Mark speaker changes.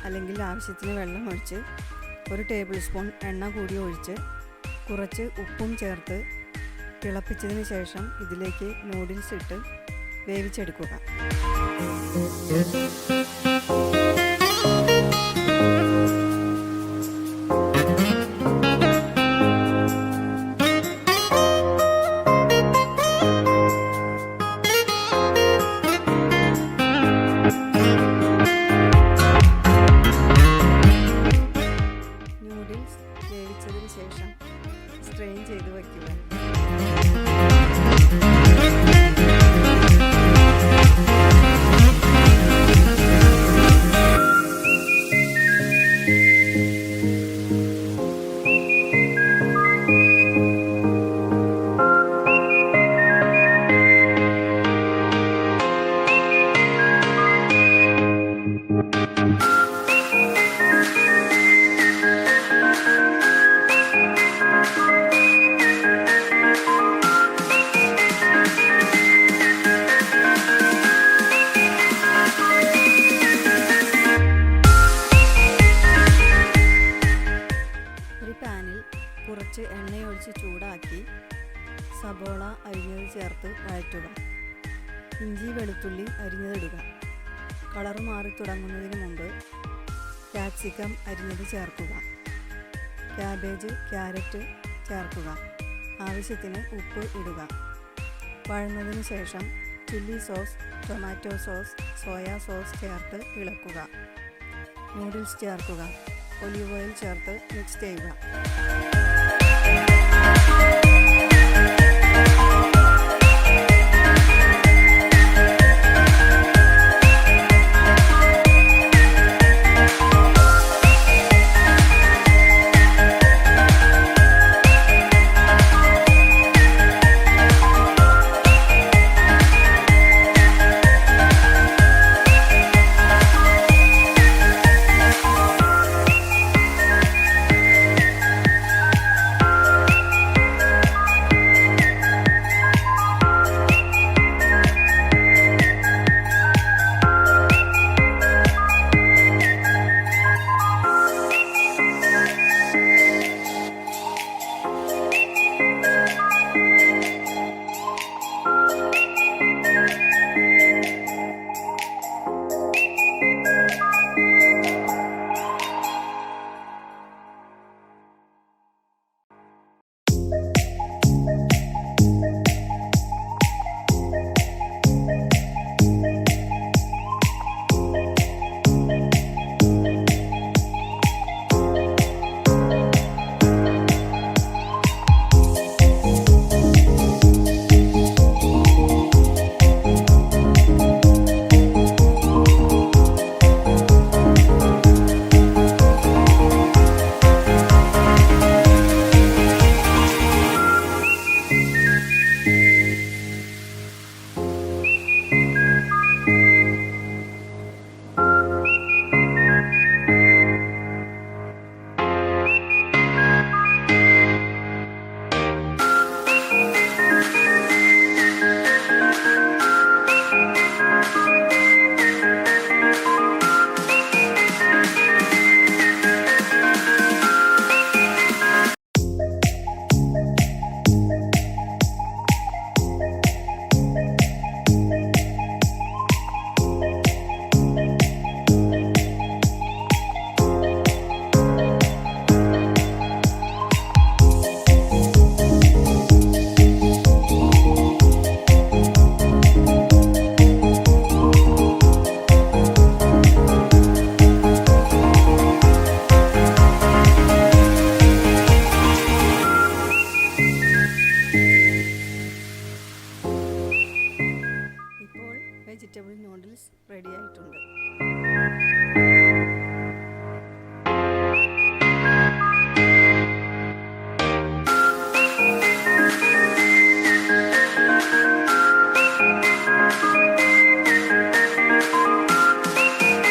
Speaker 1: അല്ലെങ്കിൽ ആവശ്യത്തിന് വെള്ളം ഒഴിച്ച് 1 ടേബിൾ സ്പൂൺ എണ്ണ കൂടി ഒഴിച്ച് കുറച്ച് ഉപ്പും ചേർത്ത് തിളപ്പിച്ചതിന് ശേഷം ഇതിലേക്ക് നൂഡിൽസ് ഇട്ട് വേവിച്ചെടുക്കുക. നൂഡിൽസ് വേവിച്ചതിന് ശേഷം സ്ട്രെയിൻ ചെയ്ത് വയ്ക്കുക. കുറച്ച് എണ്ണയൊഴിച്ച് ചൂടാക്കി സബോള അരിഞ്ഞത് ചേർത്ത് വഴറ്റുക. ഇഞ്ചി വെളുത്തുള്ളി അരിഞ്ഞതിടുക. കളർ മാറി തുടങ്ങുന്നതിന് മുമ്പ് ക്യാപ്സിക്കം അരിഞ്ഞത് ചേർക്കുക. ക്യാബേജ്, ക്യാരറ്റ് ചേർക്കുക. ആവശ്യത്തിന് ഉപ്പ് ഇടുക. വഴന്നതിന് ശേഷം chilli sauce, tomato sauce, soya sauce ചേർത്ത് ഇളക്കുക. നൂഡിൽസ് ചേർക്കുക. ഒലിവ് ഓയിൽ ചേർത്ത് മിക്സ് ചെയ്യുക. വെജിറ്റബിൾ നൂഡിൽസ് റെഡി ആയിട്ടുണ്ട്.